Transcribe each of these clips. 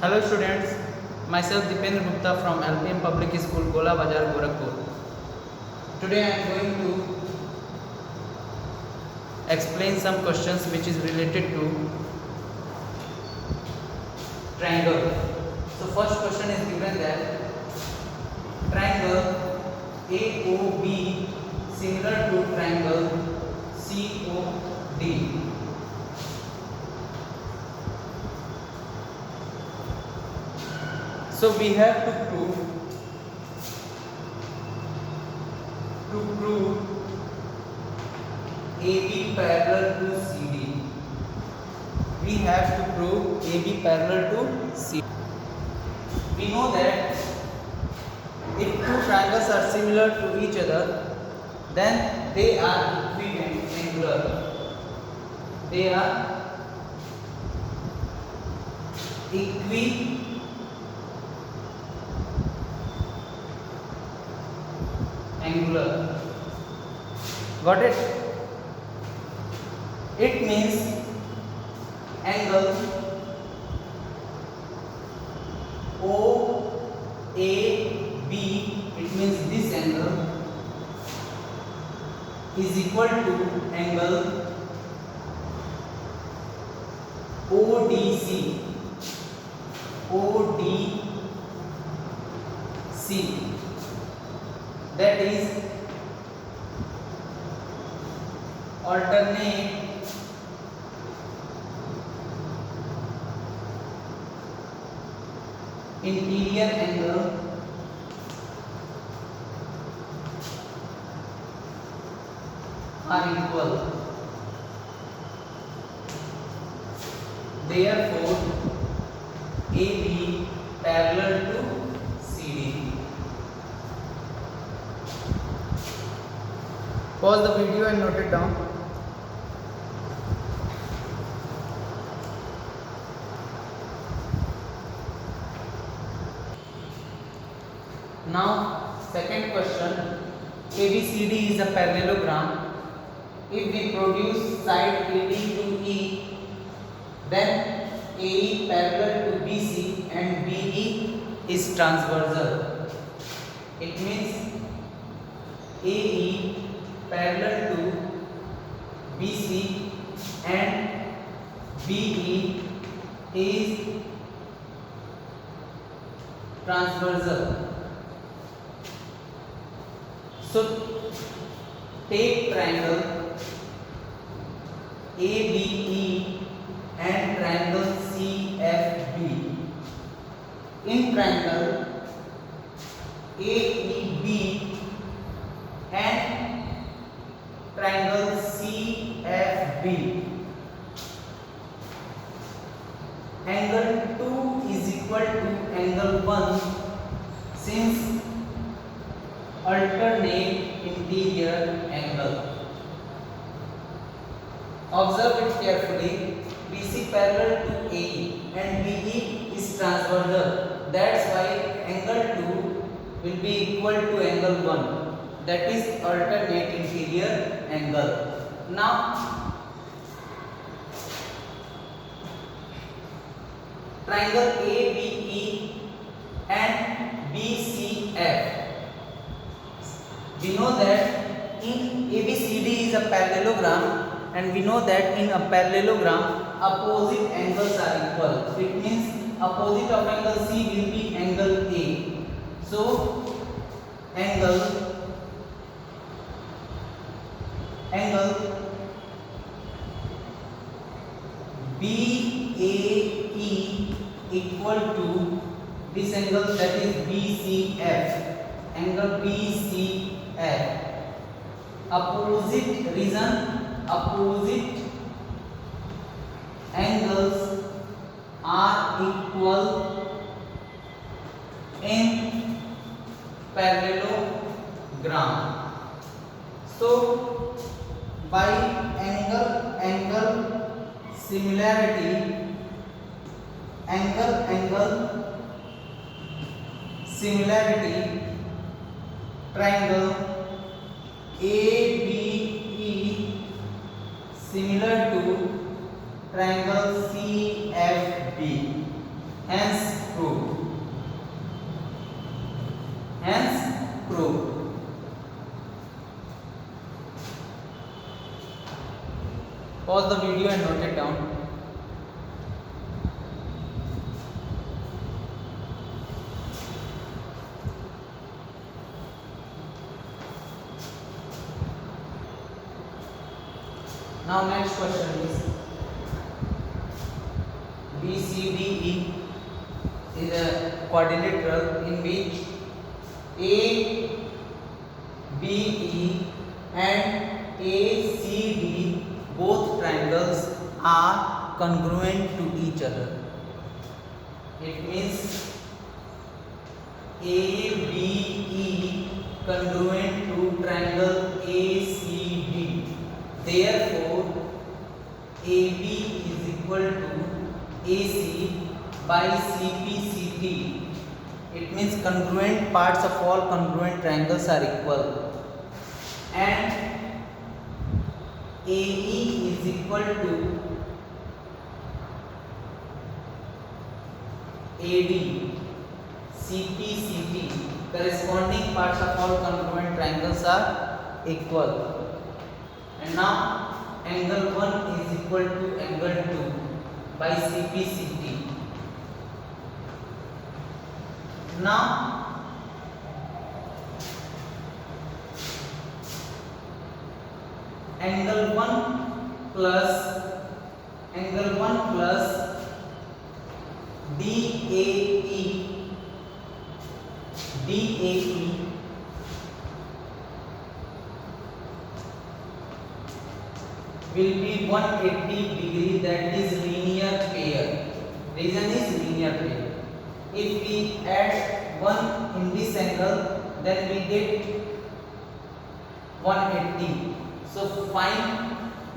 Hello students, myself Dipendra Gupta from LPM Public School, Gola Bazar, Gorakhpur. Today I am going to explain some questions which is related to triangle. So first question is given that triangle AOB similar to triangle COD. So we have to prove AB parallel to CD. We have to prove AB parallel to CD. We know that if two triangles are similar to each other, then they are equiangular. They are equiangular. Got it? It means angle OAB, it means this angle is equal to angle ODC. That is alternate interior angle are equal. Therefore, AB parallel to CD. Pause the video and note it down. Now, second question. ABCD is a parallelogram. If we produce side AD to E, then AE parallel to BC and BE is transversal. It means AE parallel to BC and BE is transversal. So take triangle ABE and triangle CFB. In triangle AEB and triangle CFB, angle 2 is equal to angle 1 since alternate interior angle. Observe it carefully. BC parallel to AE and BE is transversal. That's why angle 2 will be equal to angle 1. That is alternate interior angle. Now, triangle ABE and BCF. We know that in ABCD is a parallelogram, and we know that in a parallelogram opposite angles are equal. It means opposite of angle C will be angle A. So angle BAE equal to this angle, that is BCF. Angle BCF, opposite angles are equal in parallelogram. So by angle similarity, triangle ABE similar to triangle CFB. Hence Now next question is BCDE is a quadrilateral in which ABE and ACD both triangles are congruent to each other. It means ABE congruent to triangle ACD. Therefore, AB is equal to AC by CPCD. It means congruent parts of all congruent triangles are equal, and AE is equal to AD. CPCD, corresponding parts of all congruent triangles are equal. And now angle 1 is equal to angle 2 by CPCD. Now angle 1 plus DAE will be 180 degree, that is linear pair. Reason is linear pair. If we add 1 in this angle, then we get 180. So find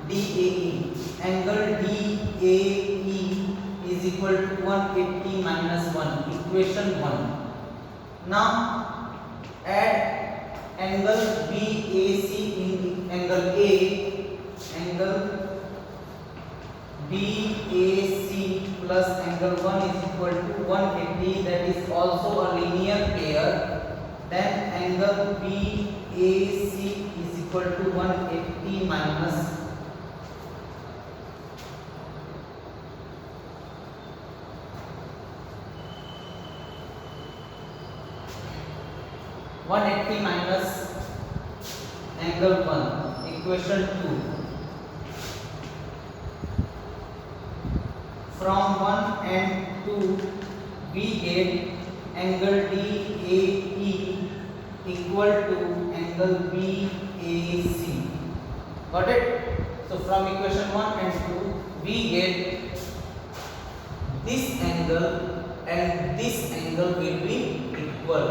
DAE. Angle DAE is equal to 180 minus 1. Equation 1. Now add angle BAC in angle A. Angle BAC plus angle 1 is equal to 180, that is also a linear pair. Then angle BAC is equal to 180 minus 180 minus angle 1, equation 2. From 1 and 2 we get angle DAE equal to angle BAC. Got it? So from equation 1 and 2 we get this angle and this angle will be equal.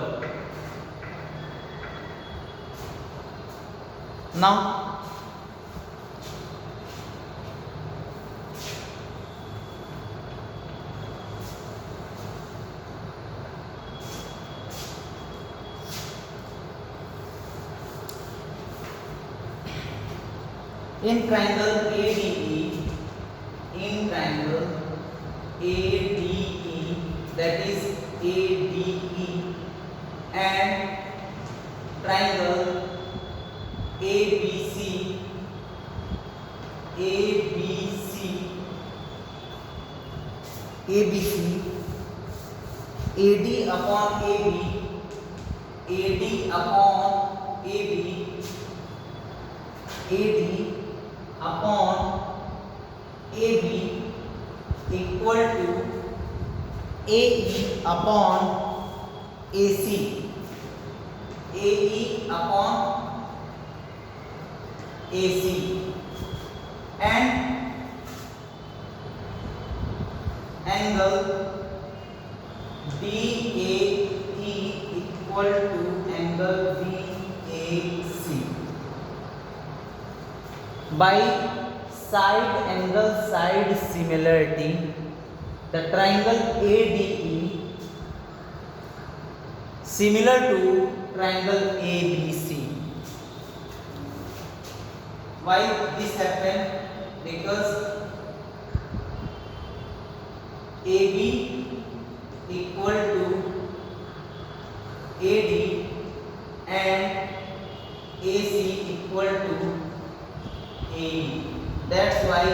Now in triangle ADE, that is ADE, and triangle ABC, AD upon AB, AD upon AB, AD upon AB equal to AE upon AC. AE upon AC, and angle DAE equal to angle BAC. By side angle side similarity, the triangle ADE similar to triangle ABC. Why this happened? Because AB equal to AD and AC equal to AE. That's why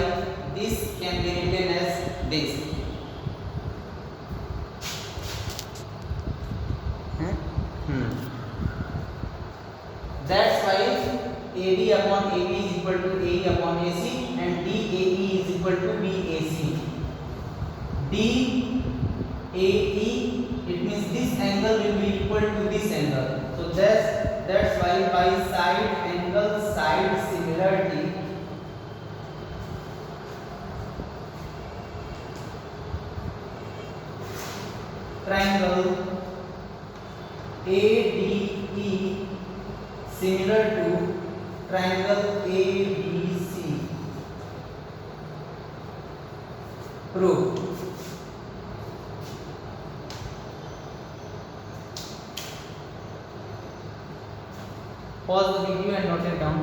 this can be written as this. That's why AD upon AB is equal to AE upon AC, and DAE is equal to BAC. DAE, it means this angle will be equal to this angle. So that's why by side angle side similarity, triangle ADE similar to triangle ABC. Proof. Pause the video and note it down.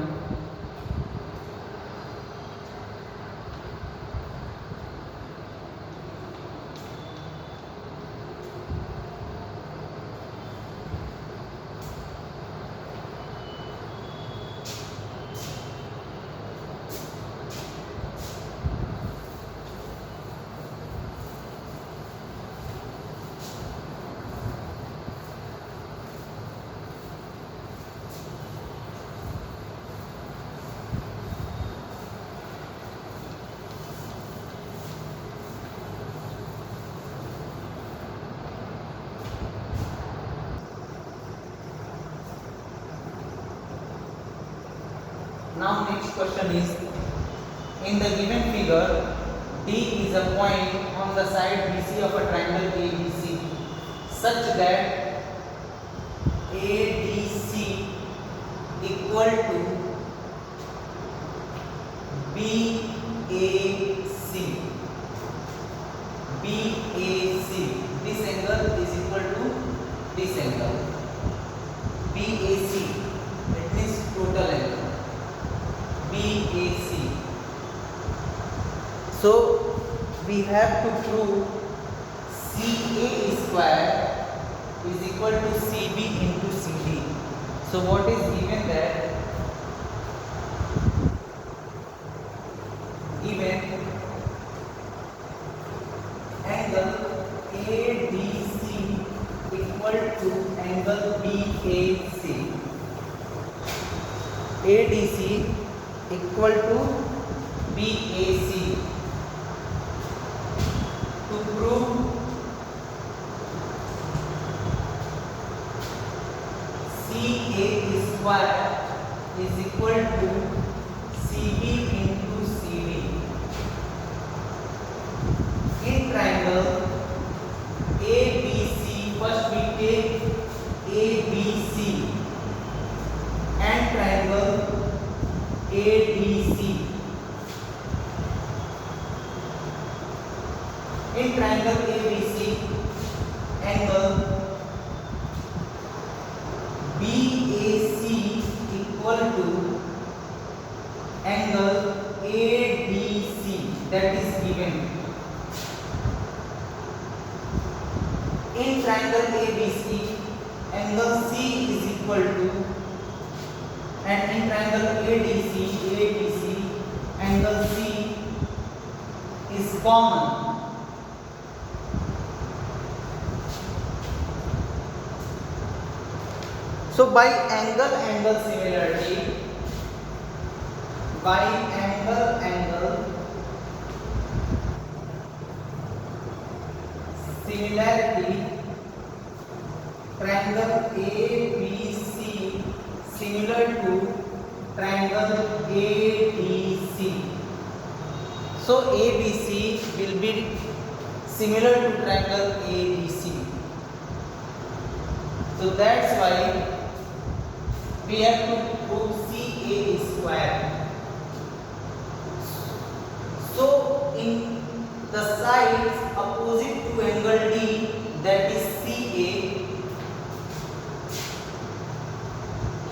Now next question is, in the given figure, D is a point on the side BC of a triangle ABC such that ADC equal to BAC. BAC. This angle is equal to this angle. BAC. It means total angle. BAC. So we have to prove CA square is equal to CB into CD. So what is given there? Given angle ADC equal to angle BAC. ADC equal to BAC. To prove CA square is equal to CB into CD. In triangle ABC, first we take ABC and triangle ADC. In triangle ABC, angle BAC equal to angle ADC, that is given. In triangle ABC, angle C is equal to, and in triangle ADC, angle C is common. So by angle similarity, triangle ABC similar to triangle ADC. So ABC will be similar to triangle ADC. So that's why we have to prove CA square. So in the sides opposite to angle D, that is CA,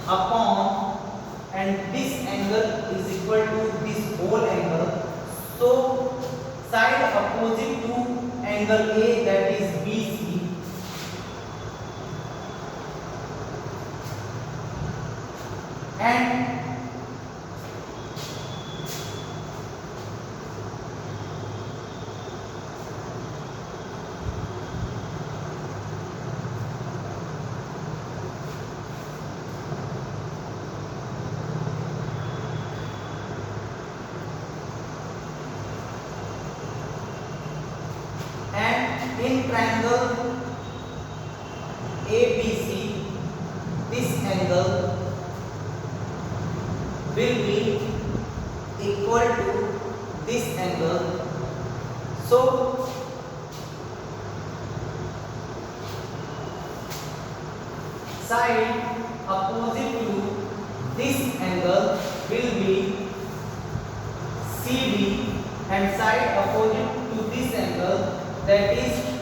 upon, and this angle is equal to this whole angle. So side opposite to angle A, that is BC, and in triangle ABC, this angle will be equal to this angle. So side opposite to this angle will be CD, and side opposite to this angle, that is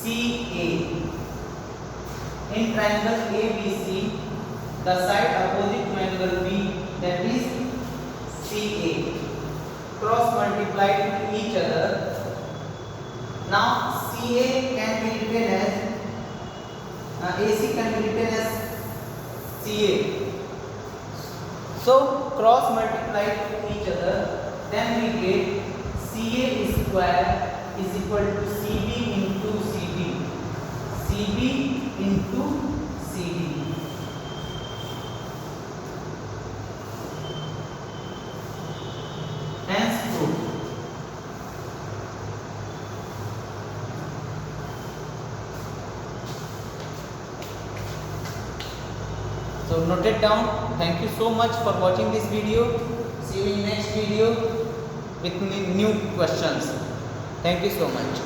CA. In triangle ABC, the side opposite to angle B, that is CA, cross multiplied to each other. Now CA can be written as AC can be written as CA. So cross multiplied to each other, then we get CA square is equal to CB into CD. CB into CD. Hence proof. So note it down. Thank you so much for watching this video. See you in next video with new questions. Thank you so much.